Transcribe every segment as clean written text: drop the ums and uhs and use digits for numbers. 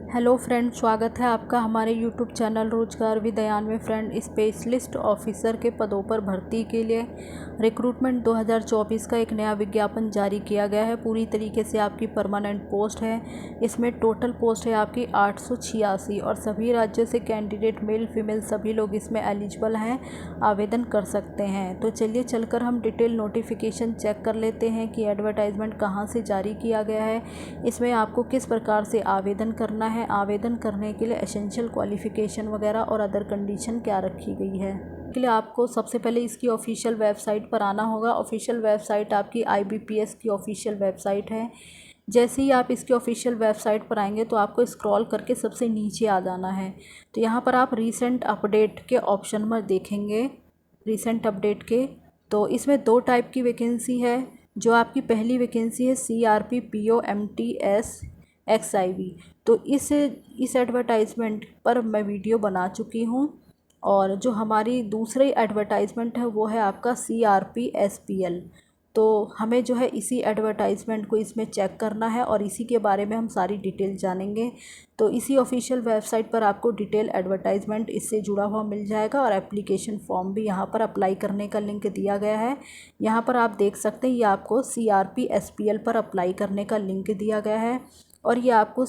Hello friend, स्वागत है आपका हमारे यूट्यूब चैनल रोजगार विदयान में। फ्रेंड, स्पेशलिस्ट ऑफिसर के पदों पर भर्ती के लिए रिक्रूटमेंट 2024 का एक नया विज्ञापन जारी किया गया है। पूरी तरीके से आपकी परमानेंट पोस्ट है। इसमें टोटल पोस्ट है आपकी 886 और सभी राज्यों से कैंडिडेट मेल फीमेल सभी लोग इसमें एलिजिबल हैं, आवेदन कर सकते हैं। तो चलिए चलकर हम डिटेल नोटिफिकेशन चेक कर लेते हैं कि एडवर्टाइजमेंट कहाँ से जारी किया गया है, इसमें आपको किस प्रकार से आवेदन करना है, आवेदन करने के लिए एसेंशियल क्वालिफ़िकेशन वगैरह और अदर कंडीशन क्या रखी गई है। के लिए आपको सबसे पहले इसकी ऑफिशियल वेबसाइट पर आना होगा। ऑफिशियल वेबसाइट आपकी IBPS की ऑफिशियल वेबसाइट है। जैसे ही आप इसकी ऑफिशियल वेबसाइट पर आएंगे तो आपको स्क्रॉल करके सबसे नीचे आ जाना है। तो यहाँ पर आप रीसेंट अपडेट के ऑप्शन में देखेंगे, रीसेंट अपडेट के। तो इसमें दो टाइप की वैकेंसी है। जो आपकी पहली वैकेंसी है CRP POMTS XIV। तो इस एडवर्टाइजमेंट पर मैं वीडियो बना चुकी हूँ। और जो हमारी दूसरी एडवर्टाइजमेंट है वो है आपका CRP SPL। तो हमें जो है इसी एडवर्टाइजमेंट को इसमें चेक करना है और इसी के बारे में हम सारी डिटेल जानेंगे। तो इसी ऑफिशियल वेबसाइट पर आपको डिटेल एडवर्टाइजमेंट इससे जुड़ा हुआ मिल जाएगा और एप्लीकेशन फॉर्म भी यहाँ पर अप्लाई करने का लिंक दिया गया है। यहाँ पर आप देख सकते हैं, ये आपको CRP SPL पर अप्लाई करने का लिंक दिया गया है। और ये आपको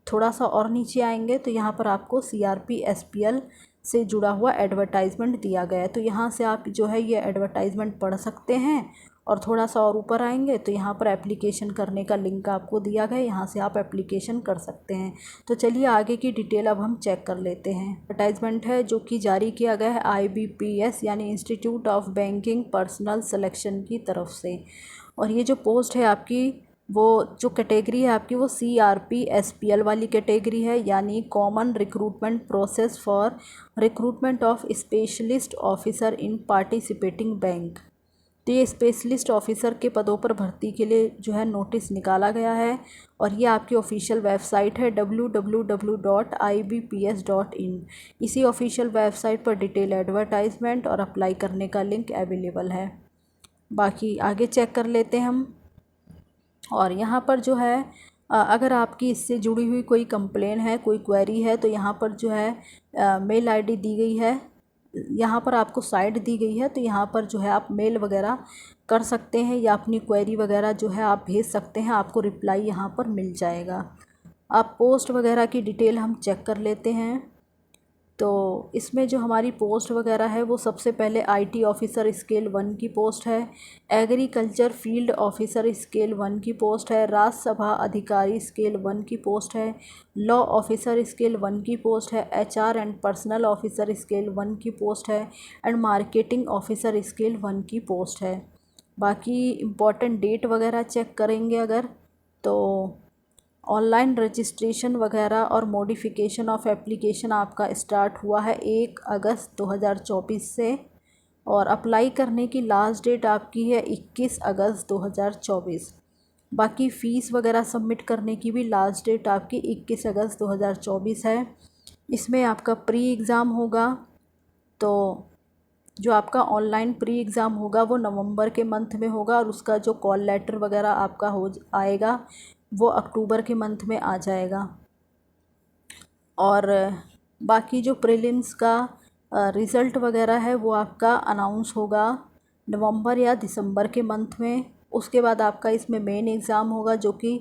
थोड़ा सा और नीचे आएंगे तो यहाँ पर आपको CRP SPL से जुड़ा हुआ एडवर्टाइजमेंट दिया गया है। तो यहाँ से आप जो है ये एडवर्टाइजमेंट पढ़ सकते हैं। और थोड़ा सा और ऊपर आएंगे तो यहाँ पर एप्लीकेशन करने का लिंक आपको दिया गया है, यहाँ से आप एप्लीकेशन कर सकते हैं। तो चलिए आगे की डिटेल अब हम चेक कर लेते हैं। एडवर्टाइजमेंट है जो कि जारी किया गया है IBPS यानी institute of banking personal selection की तरफ से। और ये जो पोस्ट है आपकी, वो जो कैटेगरी है आपकी वो CRP SPL वाली कैटेगरी है, यानी common recruitment process for recruitment of specialist officer in participating bank. तो ये स्पेशलिस्ट ऑफिसर के पदों पर भर्ती के लिए जो है नोटिस निकाला गया है। और ये आपकी ऑफिशियल वेबसाइट है www.ibps.in। इसी ऑफिशियल वेबसाइट पर डिटेल एडवर्टाइजमेंट और अप्लाई करने का लिंक अवेलेबल है। बाकी आगे चेक कर लेते हैं हम। और यहाँ पर जो है अगर आपकी इससे जुड़ी हुई कोई कंप्लेन है, कोई क्वेरी है, तो यहाँ पर जो है मेल ID दी गई है, यहाँ पर आपको साइट दी गई है। तो यहाँ पर जो है आप मेल वगैरह कर सकते हैं या अपनी क्वेरी वगैरह जो है आप भेज सकते हैं, आपको रिप्लाई यहाँ पर मिल जाएगा। आप पोस्ट वगैरह की डिटेल हम चेक कर लेते हैं। तो इसमें जो हमारी पोस्ट वगैरह है वो सबसे पहले IT ऑफिसर स्केल 1 की पोस्ट है, एग्रीकल्चर फील्ड ऑफिसर स्केल 1 की पोस्ट है, राज्यसभा अधिकारी स्केल 1 की पोस्ट है, लॉ ऑफिसर स्केल 1 की पोस्ट है, HR and personnel officer scale 1 की पोस्ट है एंड मार्केटिंग ऑफिसर स्केल 1 की पोस्ट है। बाकी इम्पॉर्टेंट डेट वगैरह चेक करेंगे अगर, तो ऑनलाइन रजिस्ट्रेशन वगैरह और मॉडिफिकेशन ऑफ एप्लीकेशन आपका स्टार्ट हुआ है 1 अगस्त 2024 से। और अप्लाई करने की लास्ट डेट आपकी है 21 अगस्त 2024। बाकी फ़ीस वगैरह सबमिट करने की भी लास्ट डेट आपकी 21 अगस्त 2024 है। इसमें आपका प्री एग्ज़ाम होगा। तो जो आपका ऑनलाइन प्री एग्ज़ाम होगा वो नवंबर के मंथ में होगा और उसका जो कॉल लेटर वगैरह आपका आएगा वो अक्टूबर के मंथ में आ जाएगा। और बाकी जो प्रीलिम्स का रिज़ल्ट वगैरह है वो आपका अनाउंस होगा नवंबर या दिसंबर के मंथ में। उसके बाद आपका इसमें मेन एग्ज़ाम होगा जो कि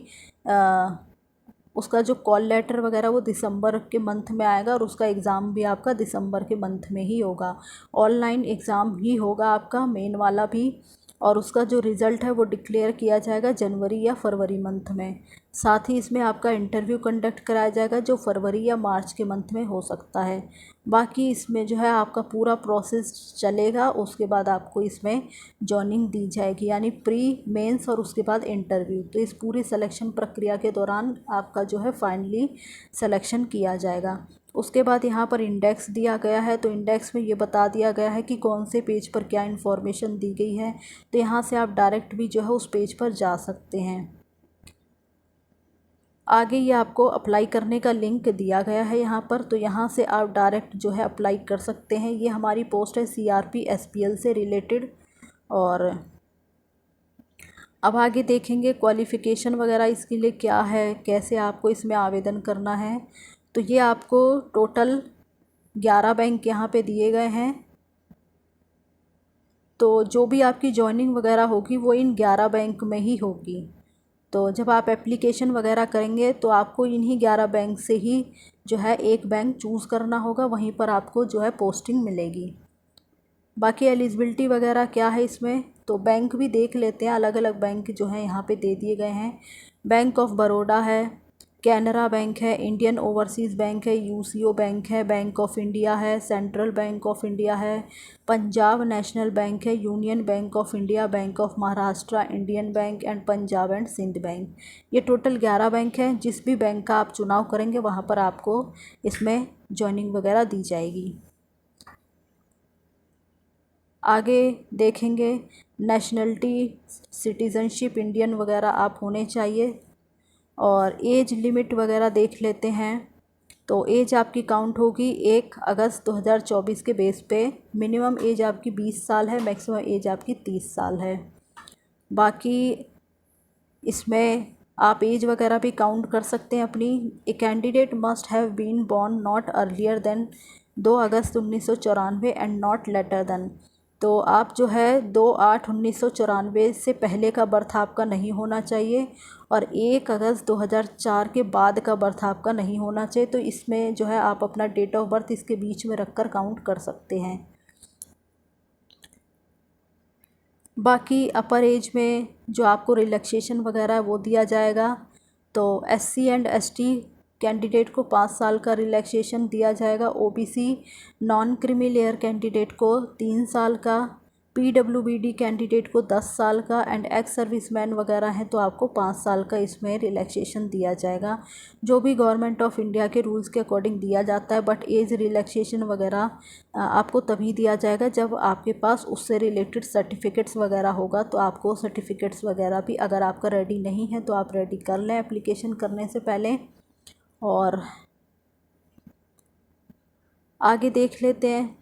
उसका जो कॉल लेटर वगैरह वो दिसंबर के मंथ में आएगा और उसका एग्ज़ाम भी आपका दिसंबर के मंथ में ही होगा। ऑनलाइन एग्ज़ाम ही होगा आपका मेन वाला भी। और उसका जो रिज़ल्ट है वो डिक्लेयर किया जाएगा जनवरी या फरवरी मंथ में। साथ ही इसमें आपका इंटरव्यू कंडक्ट कराया जाएगा जो फरवरी या मार्च के मंथ में हो सकता है। बाकी इसमें जो है आपका पूरा प्रोसेस चलेगा, उसके बाद आपको इसमें जॉइनिंग दी जाएगी, यानी प्री मेंस और उसके बाद इंटरव्यू। तो इस पूरी सिलेक्शन प्रक्रिया के दौरान आपका जो है फाइनली सिलेक्शन किया जाएगा। उसके बाद यहाँ पर इंडेक्स दिया गया है। तो इंडेक्स में ये बता दिया गया है कि कौन से पेज पर क्या इन्फॉर्मेशन दी गई है। तो यहाँ से आप डायरेक्ट भी जो है उस पेज पर जा सकते हैं। आगे ये आपको अप्लाई करने का लिंक दिया गया है यहाँ पर, तो यहाँ से आप डायरेक्ट जो है अप्लाई कर सकते हैं। ये हमारी पोस्ट है CRP SPL से रिलेटेड। और अब आगे देखेंगे क्वालिफ़िकेशन वगैरह इसके लिए क्या है, कैसे आपको इसमें आवेदन करना है। तो ये आपको टोटल 11 बैंक यहाँ पे दिए गए हैं। तो जो भी आपकी जॉइनिंग वगैरह होगी वो इन 11 बैंक में ही होगी। तो जब आप एप्लीकेशन वगैरह करेंगे तो आपको इन्हीं 11 बैंक से ही जो है एक बैंक चूज़ करना होगा, वहीं पर आपको जो है पोस्टिंग मिलेगी। बाकी एलिजिबिलिटी वगैरह क्या है इसमें, तो बैंक भी देख लेते हैं। अलग अलग बैंक जो हैं यहाँ पे दे दिए गए हैं। बैंक ऑफ बड़ौदा है, कैनरा बैंक है, इंडियन ओवरसीज़ बैंक है, यूसीओ बैंक है, बैंक ऑफ इंडिया है, सेंट्रल बैंक ऑफ इंडिया है, पंजाब नेशनल बैंक है, union bank of India, bank of Maharashtra, Indian bank and Punjab and Sind bank. ये टोटल 11 बैंक हैं। जिस भी बैंक का आप चुनाव करेंगे वहाँ पर आपको इसमें जॉइनिंग वगैरह दी जाएगी। आगे देखेंगे नेशनलिटी, सिटीज़नशिप इंडियन वगैरह आप होने चाहिए। और एज लिमिट वगैरह देख लेते हैं। तो एज आपकी काउंट होगी 1 अगस्त 2024 के बेस पे। मिनिमम एज आपकी 20 साल है, मैक्सिमम एज आपकी 30 साल है। बाकी इसमें आप एज वगैरह भी काउंट कर सकते हैं अपनी। A candidate must have been born not earlier than 2 August 1994 and not later than. तो आप जो है 2/8/1994 से पहले का बर्थ आपका नहीं होना चाहिए और 1 अगस्त 2004 के बाद का बर्थ आपका नहीं होना चाहिए। तो इसमें जो है आप अपना डेट ऑफ बर्थ इसके बीच में रख कर काउंट कर सकते हैं। बाकी अपर एज में जो आपको रिलैक्सेशन वगैरह है वो दिया जाएगा। तो SC एंड ST कैंडिडेट को 5 साल का रिलैक्सेशन दिया जाएगा। OBC non creamy layer candidate को 3 साल का, PWBD कैंडिडेट को 10 साल का एंड एक्स सर्विसमैन वगैरह हैं तो आपको 5 साल का इसमें रिलैक्सेशन दिया जाएगा, जो भी गवर्नमेंट ऑफ इंडिया के रूल्स के अकॉर्डिंग दिया जाता है। बट एज रिलैक्सेशन वगैरह आपको तभी दिया जाएगा जब आपके पास उससे रिलेटेड सर्टिफिकेट्स वगैरह होगा। तो आपको सर्टिफिकेट्स वगैरह भी अगर आपका रेडी नहीं है तो आप रेडी कर लें एप्लीकेशन करने से पहले। और आगे देख लेते हैं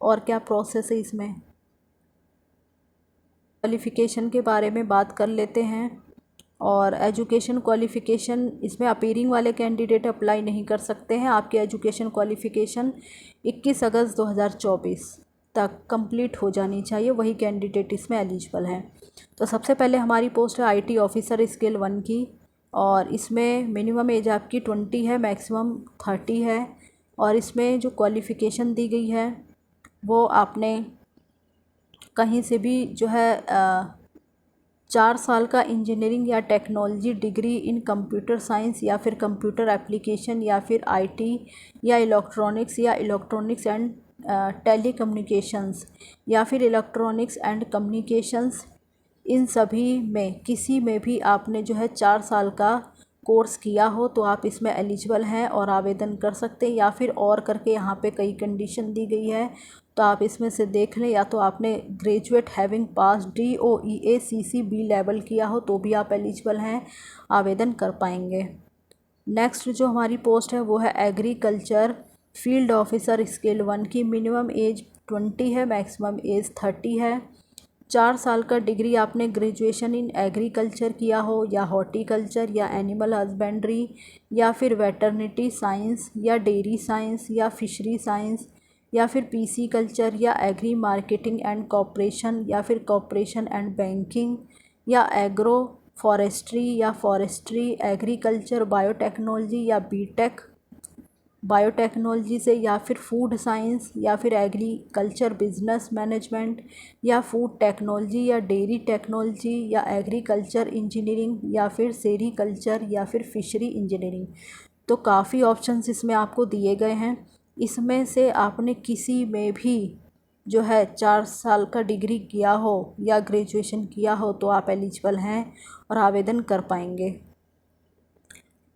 और क्या प्रोसेस है इसमें। क्वालिफ़िकेशन के बारे में बात कर लेते हैं। और एजुकेशन क्वालिफ़िकेशन इसमें अपीयरिंग वाले कैंडिडेट अप्लाई नहीं कर सकते हैं। आपकी एजुकेशन क्वालिफ़िकेशन 21 अगस्त 2024 तक कंप्लीट हो जानी चाहिए, वही कैंडिडेट इसमें एलिजिबल हैं। तो सबसे पहले हमारी पोस्ट है IT ऑफिसर स्केल 1 की। और इसमें मिनिमम एज आपकी 20 है, मैक्सिमम 30 है। और इसमें जो क्वालिफ़िकेशन दी गई है वो आपने कहीं से भी जो है 4 साल का इंजीनियरिंग या technology degree in computer science या फिर कंप्यूटर एप्लीकेशन या फिर IT या इलेक्ट्रॉनिक्स एंड टेलीकम्युनिकेशंस या फिर इलेक्ट्रॉनिक्स एंड कम्युनिकेशंस, इन सभी में किसी में भी आपने जो है 4 साल का कोर्स किया हो तो आप इसमें एलिजिबल हैं और आवेदन कर सकते हैं। या फिर और करके यहाँ पे कई कंडीशन दी गई है तो आप इसमें से देख लें। या तो आपने ग्रेजुएट हैविंग पास DOEA CCB लेवल किया हो तो भी आप एलिजिबल हैं, आवेदन कर पाएंगे। नेक्स्ट जो हमारी पोस्ट है वो है एग्रीकल्चर फील्ड ऑफिसर स्केल 1 की। मिनिमम एज 20 है, मैक्सिमम एज 30 है। 4 साल का डिग्री आपने ग्रेजुएशन इन एग्रीकल्चर किया हो या हॉर्टिकल्चर या एनिमल हस्बेंड्री या फिर वेटरनिटी साइंस या डेयरी साइंस या फिशरी साइंस या फिर PC कल्चर या एग्री मार्केटिंग एंड कॉपरेशन या फिर कॉपरेशन एंड बैंकिंग या एग्रो फॉरेस्ट्री या फॉरेस्ट्री एग्रीकल्चर बायोटेक्नोलॉजी या BTech बायोटेक्नोलॉजी से या फिर फूड साइंस या फिर एग्रीकल्चर बिजनेस मैनेजमेंट या फूड टेक्नोलॉजी या डेयरी टेक्नोलॉजी या एग्रीकल्चर इंजीनियरिंग या फिर सेरीकल्चर या फिर फिशरी इंजीनियरिंग। तो काफ़ी ऑप्शंस इसमें आपको दिए गए हैं। इसमें से आपने किसी में भी जो है 4 साल का डिग्री किया हो या ग्रेजुएशन किया हो तो आप एलिजिबल हैं और आवेदन कर पाएंगे।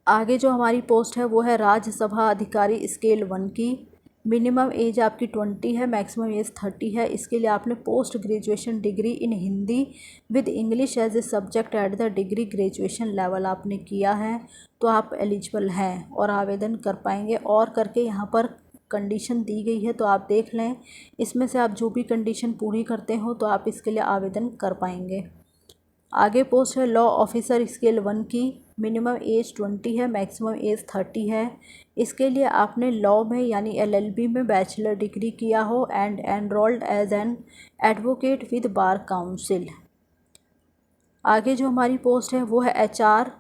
आगे जो हमारी पोस्ट है वो है राज्यसभा अधिकारी स्केल 1 की। मिनिमम एज आपकी 20 है, मैक्सिमम एज 30 है। इसके लिए आपने post graduation degree in Hindi with English as a subject at the degree graduation level आपने किया है तो आप एलिजिबल हैं और आवेदन कर पाएंगे। और करके यहाँ पर कंडीशन दी गई है तो आप देख लें, इसमें से आप जो भी कंडीशन पूरी करते हो तो आप इसके लिए आवेदन कर पाएंगे। आगे पोस्ट है लॉ ऑफिसर स्केल 1 की। मिनिमम एज 20 है, मैक्सिमम एज 30 है। इसके लिए आपने लॉ में यानी LLB में बैचलर डिग्री किया हो and enrolled as an advocate with bar council. आगे जो हमारी पोस्ट है वो है HR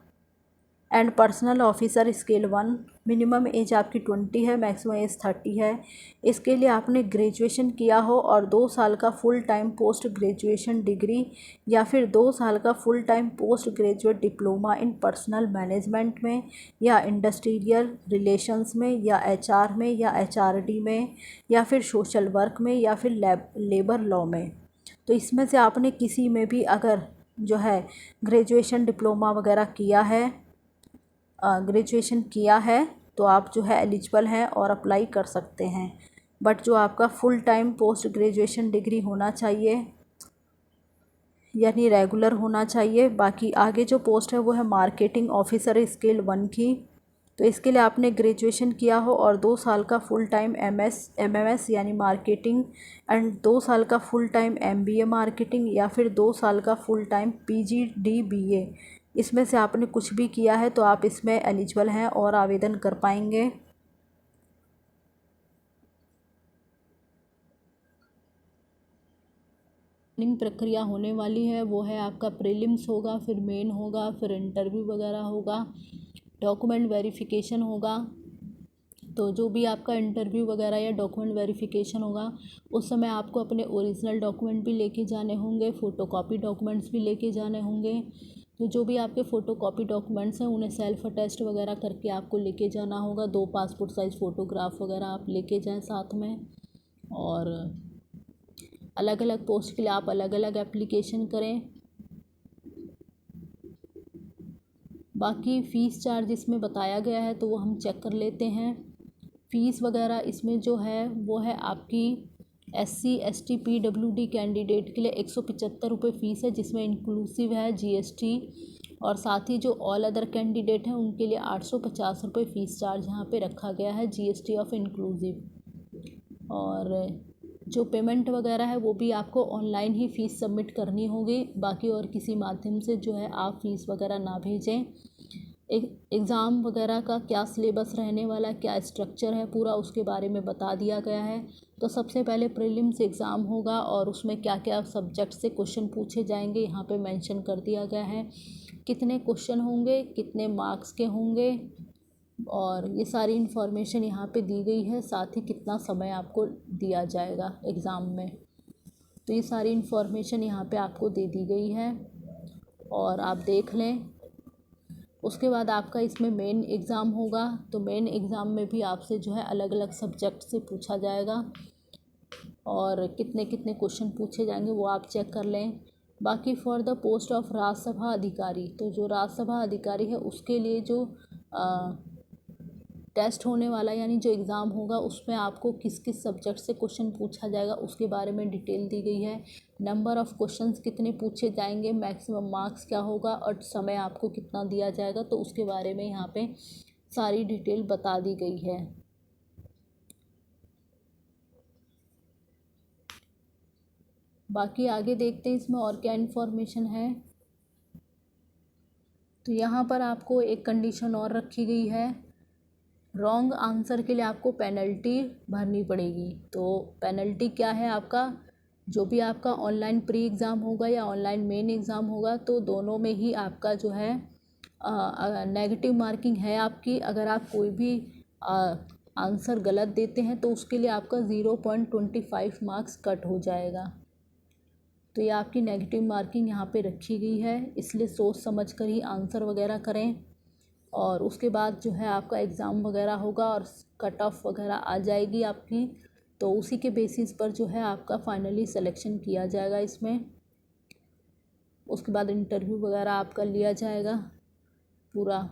and personnel officer scale 1। Minimum age आपकी 20 है, मैक्सिमम एज 30 है। इसके लिए आपने ग्रेजुएशन किया हो और 2 साल का full time post graduation degree या फिर 2 साल का full time post graduate diploma in personal management में या इंडस्ट्रियल रिलेशंस में या HR में या HRD में या फिर सोशल वर्क में या फिर लेबर लॉ में। तो इसमें से आपने किसी में भी अगर जो है ग्रेजुएशन डिप्लोमा वगैरह किया है, ग्रेजुएशन किया है तो आप जो है एलिजिबल हैं और अप्लाई कर सकते हैं। बट जो आपका full time post graduation degree होना चाहिए यानी रेगुलर होना चाहिए। बाकी आगे जो पोस्ट है वो है मार्केटिंग ऑफिसर स्केल 1 की। तो इसके लिए आपने ग्रेजुएशन किया हो और 2 साल का फुल टाइम MMS यानी मार्केटिंग एंड 2 साल का फुल टाइम MBA मार्केटिंग या फिर 2 साल का फुल टाइम PGDBA, इसमें से आपने कुछ भी किया है तो आप इसमें एलिजिबल हैं और आवेदन कर पाएंगे। प्रक्रिया होने वाली है वो है आपका प्रीलिम्स होगा, फिर मेन होगा, फिर इंटरव्यू वगैरह होगा, डॉक्यूमेंट वेरिफिकेशन होगा। तो जो भी आपका इंटरव्यू वगैरह या डॉक्यूमेंट वेरिफिकेशन होगा उस समय आपको अपने ओरिजिनल डॉक्यूमेंट भी लेके जाने होंगे, फ़ोटोकॉपी डॉक्यूमेंट्स भी लेके जाने होंगे। तो जो भी आपके फ़ोटोकॉपी डॉक्यूमेंट्स हैं उन्हें सेल्फ अटेस्ट वगैरह करके आपको लेके जाना होगा। 2 पासपोर्ट साइज़ फ़ोटोग्राफ वगैरह आप लेके जाएं साथ में। और अलग अलग पोस्ट के लिए आप अलग अलग एप्लीकेशन करें। बाकी फ़ीस चार्ज इसमें बताया गया है तो वो हम चेक कर लेते हैं। फ़ीस वगैरह इसमें जो है वो है आपकी SC ST PWD कैंडिडेट के लिए 175 रुपये फ़ीस है, जिसमें इंक्लूसिव है GST। और साथ ही जो ऑल अदर कैंडिडेट हैं उनके लिए 850 रुपये फ़ीस चार्ज यहाँ पे रखा गया है, GST ऑफ इंक्लूसिव। और जो पेमेंट वगैरह है वो भी आपको ऑनलाइन ही फ़ीस सबमिट करनी होगी। बाकी और किसी माध्यम से जो है आप फ़ीस वगैरह ना भेजें। एग्ज़ाम वगैरह का क्या सिलेबस रहने वाला है, क्या स्ट्रक्चर है पूरा, उसके बारे में बता दिया गया है। तो सबसे पहले प्रीलिम्स एग्ज़ाम होगा और उसमें क्या क्या सब्जेक्ट से क्वेश्चन पूछे जाएंगे यहाँ पे मेंशन कर दिया गया है। कितने क्वेश्चन होंगे, कितने मार्क्स के होंगे, और ये सारी इन्फॉर्मेशन यहाँ पे दी गई है। साथ ही कितना समय आपको दिया जाएगा एग्ज़ाम में, तो ये सारी इन्फॉर्मेशन यहाँ पे आपको दे दी गई है और आप देख लें। उसके बाद आपका इसमें मेन एग्ज़ाम होगा, तो मेन एग्ज़ाम में भी आपसे जो है अलग अलग सब्जेक्ट से पूछा जाएगा और कितने कितने क्वेश्चन पूछे जाएंगे वो आप चेक कर लें। बाकी for the post of Rajya Sabha अधिकारी, तो जो राज्यसभा अधिकारी है उसके लिए जो टेस्ट होने वाला यानी जो एग्ज़ाम होगा उसमें आपको किस किस सब्जेक्ट से क्वेश्चन पूछा जाएगा उसके बारे में डिटेल दी गई है। नंबर ऑफ़ क्वेश्चंस कितने पूछे जाएंगे, मैक्सिमम मार्क्स क्या होगा और समय आपको कितना दिया जाएगा, तो उसके बारे में यहाँ पे सारी डिटेल बता दी गई है। बाकी आगे देखते हैं इसमें और क्या इन्फॉर्मेशन है। तो यहाँ पर आपको एक कंडीशन और रखी गई है, रॉन्ग आंसर के लिए आपको पेनल्टी भरनी पड़ेगी। तो पेनल्टी क्या है, आपका जो भी आपका ऑनलाइन प्री एग्ज़ाम होगा या ऑनलाइन मेन एग्ज़ाम होगा तो दोनों में ही आपका जो है नेगेटिव मार्किंग है आपकी। अगर आप कोई भी आंसर गलत देते हैं तो उसके लिए आपका 0.25 मार्क्स कट हो जाएगा। तो ये आपकी नेगेटिव मार्किंग यहाँ पे रखी गई है, इसलिए सोच समझ कर ही आंसर वगैरह करें। और उसके बाद जो है आपका एग्ज़ाम वगैरह होगा और कट ऑफ वगैरह आ जाएगी आपकी, तो उसी के बेसिस पर जो है आपका फाइनली सिलेक्शन किया जाएगा इसमें। उसके बाद इंटरव्यू वगैरह आपका लिया जाएगा पूरा।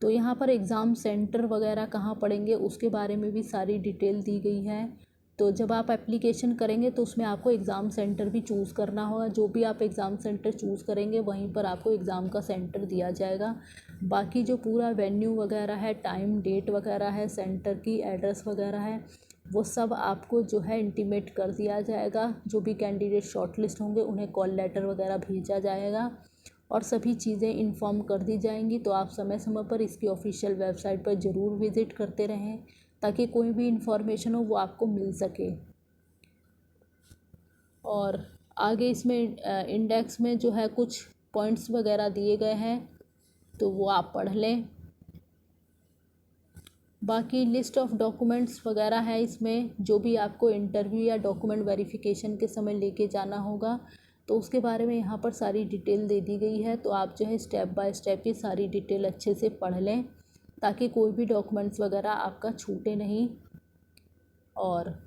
तो यहाँ पर एग्ज़ाम सेंटर वगैरह कहाँ पड़ेंगे उसके बारे में भी सारी डिटेल दी गई है। तो जब आप एप्लीकेशन करेंगे तो उसमें आपको एग्ज़ाम सेंटर भी चूज़ करना होगा। जो भी आप एग्ज़ाम सेंटर चूज़ करेंगे वहीं पर आपको एग्ज़ाम का सेंटर दिया जाएगा। बाकी जो पूरा वेन्यू वगैरह है, टाइम डेट वगैरह है, सेंटर की एड्रेस वगैरह है, वो सब आपको जो है इंटीमेट कर दिया जाएगा। जो भी कैंडिडेट शॉर्टलिस्ट होंगे उन्हें कॉल लेटर वगैरह भेजा जाएगा और सभी चीज़ें इन्फॉर्म कर दी जाएंगी। तो आप समय समय पर इसकी ऑफिशियल वेबसाइट पर ज़रूर विज़िट करते रहें ताकि कोई भी इंफॉर्मेशन हो वो आपको मिल सके। और आगे इसमें इंडेक्स में जो है कुछ पॉइंट्स वगैरह दिए गए हैं तो वो आप पढ़ लें। बाकी लिस्ट ऑफ डॉक्यूमेंट्स वगैरह है इसमें, जो भी आपको इंटरव्यू या डॉक्यूमेंट वेरिफिकेशन के समय लेके जाना होगा तो उसके बारे में यहाँ पर सारी डिटेल दे दी गई है। तो आप जो है स्टेप बाय स्टेप ये सारी डिटेल अच्छे से पढ़ लें ताकि कोई भी डॉक्यूमेंट्स वगैरह आपका छूटे नहीं। और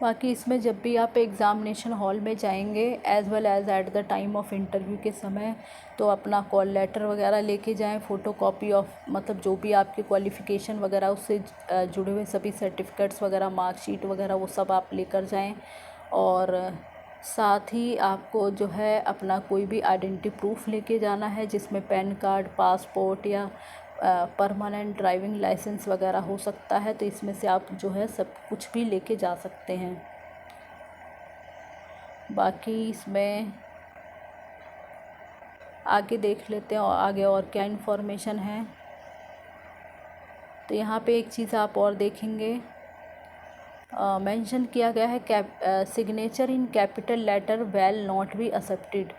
बाकी इसमें जब भी आप एग्ज़ामिनेशन हॉल में जाएंगे as well as at the time of interview के समय तो अपना कॉल लेटर वगैरह लेके जाएं, फ़ोटोकॉपी ऑफ मतलब जो भी आपके क्वालिफ़िकेशन वगैरह उससे जुड़े हुए सभी सर्टिफिकेट्स वगैरह, मार्कशीट वगैरह वो सब आप लेकर जाएं। और साथ ही आपको जो है अपना कोई भी आइडेंटिटी प्रूफ लेके जाना है जिसमें पैन कार्ड, पासपोर्ट या परमानेंट ड्राइविंग लाइसेंस वगैरह हो सकता है। तो इसमें से आप जो है सब कुछ भी लेके जा सकते हैं। बाकी इसमें आगे देख लेते हैं और आगे और क्या इन्फॉर्मेशन है। तो यहाँ पे एक चीज़ आप और देखेंगे, मेंशन किया गया है signature in capital letter will not be accepted.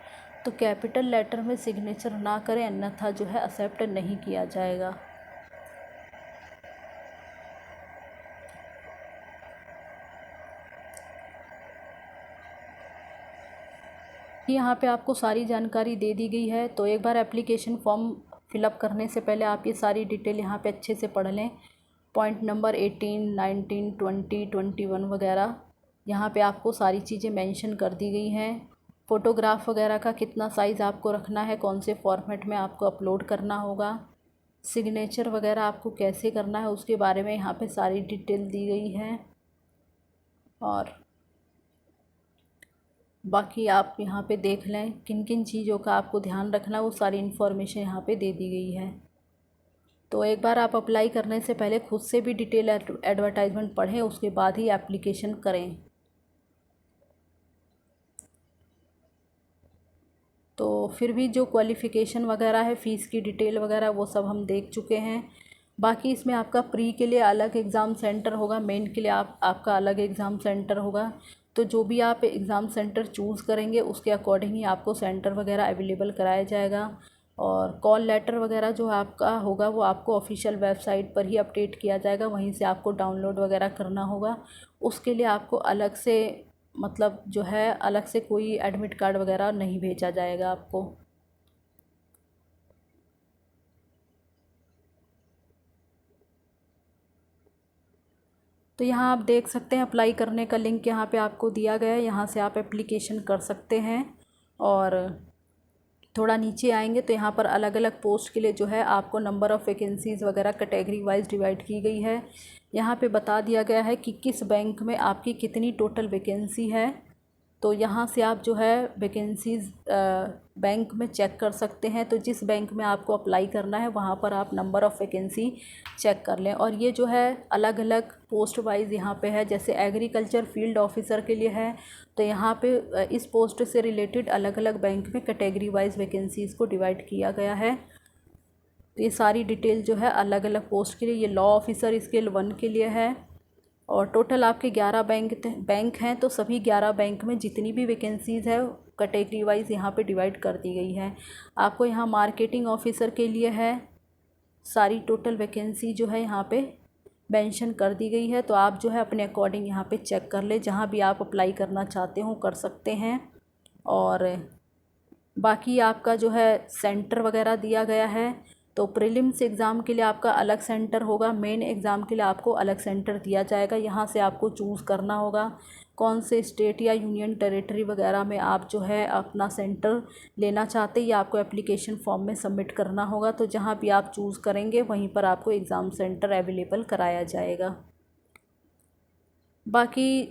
तो कैपिटल लेटर में सिग्नेचर ना करें अन्यथा जो है एक्सेप्ट नहीं किया जाएगा। यहाँ पे आपको सारी जानकारी दे दी गई है। तो एक बार एप्लीकेशन फॉर्म फिलअप करने से पहले आप ये सारी डिटेल यहाँ पे अच्छे से पढ़ लें। पॉइंट नंबर 18, 19, 20, 21 वगैरह यहाँ पे आपको सारी चीज़ें मेंशन कर दी गई हैं। फ़ोटोग्राफ वगैरह का कितना साइज़ आपको रखना है, कौन से फॉर्मेट में आपको अपलोड करना होगा, सिग्नेचर वगैरह आपको कैसे करना है उसके बारे में यहाँ पे सारी डिटेल दी गई है। और बाकी आप यहाँ पे देख लें किन किन चीज़ों का आपको ध्यान रखना है, वो सारी इन्फॉर्मेशन यहाँ पे दे दी गई है। तो एक बार आप अप्लाई करने से पहले खुद से भी डिटेल एडवर्टाइजमेंट पढ़ें, उसके बाद ही एप्लीकेशन करें। तो फिर भी जो क्वालिफ़िकेशन वगैरह है, फ़ीस की डिटेल वगैरह वो सब हम देख चुके हैं। बाकी इसमें आपका प्री के लिए अलग एग्ज़ाम सेंटर होगा, मेन के लिए आपका अलग एग्ज़ाम सेंटर होगा। तो जो भी आप एग्ज़ाम सेंटर चूज़ करेंगे उसके अकॉर्डिंग ही आपको सेंटर वगैरह अवेलेबल कराया जाएगा। और कॉल लेटर वगैरह जो आपका होगा वो आपको ऑफिशियल वेबसाइट पर ही अपडेट किया जाएगा, वहीं से आपको डाउनलोड वगैरह करना होगा। उसके लिए आपको अलग से मतलब जो है अलग से कोई एडमिट कार्ड वगैरह नहीं भेजा जाएगा आपको। तो यहाँ आप देख सकते हैं अप्लाई करने का लिंक यहाँ पे आपको दिया गया है, यहाँ से आप एप्लीकेशन कर सकते हैं। और थोड़ा नीचे आएंगे तो यहाँ पर अलग अलग पोस्ट के लिए जो है आपको नंबर ऑफ़ वैकेंसीज़ वगैरह कैटेगरी वाइज डिवाइड की गई है। यहाँ पे बता दिया गया है कि किस बैंक में आपकी कितनी टोटल वैकेंसी है। तो यहाँ से आप जो है वैकेंसीज़ बैंक में चेक कर सकते हैं। तो जिस बैंक में आपको अप्लाई करना है वहाँ पर आप नंबर ऑफ़ वैकेंसी चेक कर लें। और ये जो है अलग अलग पोस्ट वाइज यहाँ पे है, जैसे एग्रीकल्चर फील्ड ऑफिसर के लिए है तो यहाँ पे इस पोस्ट से रिलेटेड अलग अलग बैंक में कैटेगरी वाइज वैकेंसीज़ को डिवाइड किया गया है। तो ये सारी डिटेल जो है अलग अलग पोस्ट के लिए, ये लॉ ऑफिसर स्केल 1 के लिए है। और टोटल आपके 11 बैंक हैं, तो सभी 11 बैंक में जितनी भी वैकेंसीज़ है कैटेगरी वाइज यहाँ पे डिवाइड कर दी गई है। आपको यहाँ मार्केटिंग ऑफिसर के लिए है, सारी टोटल वैकेंसी जो है यहाँ पे मेंशन कर दी गई है। तो आप जो है अपने अकॉर्डिंग यहाँ पे चेक कर ले, जहाँ भी आप अप्लाई करना चाहते हो कर सकते हैं। और बाकी आपका जो है सेंटर वगैरह दिया गया है। तो प्रीलिम्स एग्ज़ाम के लिए आपका अलग सेंटर होगा, मेन एग्ज़ाम के लिए आपको अलग सेंटर दिया जाएगा। यहाँ से आपको चूज़ करना होगा कौन से स्टेट या यूनियन टेरिटरी वगैरह में आप जो है अपना सेंटर लेना चाहते हैं, या आपको एप्लीकेशन फॉर्म में सबमिट करना होगा। तो जहाँ भी आप चूज़ करेंगे वहीं पर आपको एग्ज़ाम सेंटर अवेलेबल कराया जाएगा। बाकी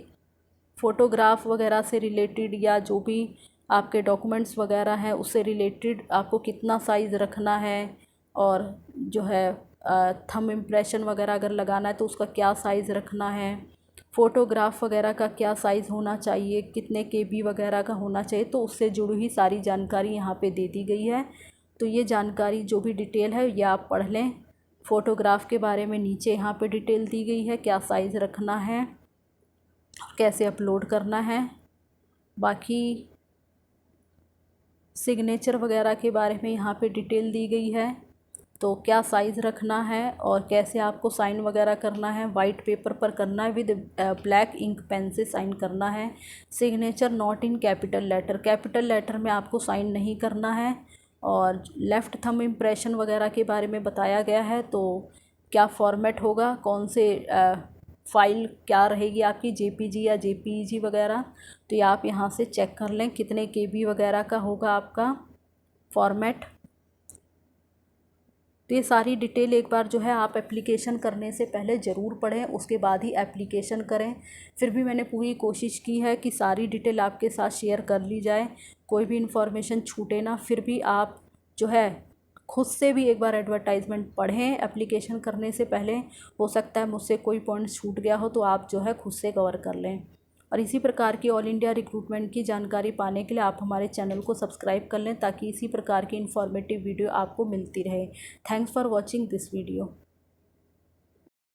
फ़ोटोग्राफ वगैरह से रिलेटेड या जो भी आपके डॉक्यूमेंट्स वगैरह हैं उससे रिलेटेड आपको कितना साइज़ रखना है, और जो है थंब इम्प्रेशन वगैरह अगर लगाना है तो उसका क्या साइज़ रखना है, फ़ोटोग्राफ वगैरह का क्या साइज़ होना चाहिए, कितने KB वगैरह का होना चाहिए, तो उससे जुड़ी हुई सारी जानकारी यहाँ पे दे दी गई है। तो ये जानकारी जो भी डिटेल है ये आप पढ़ लें। फ़ोटोग्राफ के बारे में नीचे यहाँ पे डिटेल दी गई है, क्या साइज़ रखना है, कैसे अपलोड करना है। बाकी सिग्नेचर वगैरह के बारे में यहाँ पे डिटेल दी गई है, तो क्या साइज़ रखना है और कैसे आपको साइन वगैरह करना है। वाइट पेपर पर करना है, विद ब्लैक इंक पेन से साइन करना है। Signature not in capital letter में आपको साइन नहीं करना है। और लेफ़्ट थंब इम्प्रेशन वगैरह के बारे में बताया गया है, तो क्या फॉर्मेट होगा, कौन से फ़ाइल क्या रहेगी आपकी, JPG या JPEG वगैरह। तो ये आप यहाँ से चेक कर लें कितने KB वगैरह का होगा आपका फॉर्मेट। तो ये सारी डिटेल एक बार जो है आप एप्लीकेशन करने से पहले ज़रूर पढ़ें, उसके बाद ही एप्लीकेशन करें। फिर भी मैंने पूरी कोशिश की है कि सारी डिटेल आपके साथ शेयर कर ली जाए, कोई भी इन्फॉर्मेशन छूटे ना। फिर भी आप जो है खुद से भी एक बार एडवर्टाइजमेंट पढ़ें एप्लीकेशन करने से पहले। हो सकता है मुझसे कोई पॉइंट छूट गया हो, तो आप जो है खुद से कवर कर लें। और इसी प्रकार की ऑल इंडिया रिक्रूटमेंट की जानकारी पाने के लिए आप हमारे चैनल को सब्सक्राइब कर लें, ताकि इसी प्रकार की इन्फॉर्मेटिव वीडियो आपको मिलती रहे। Thanks for watching this video.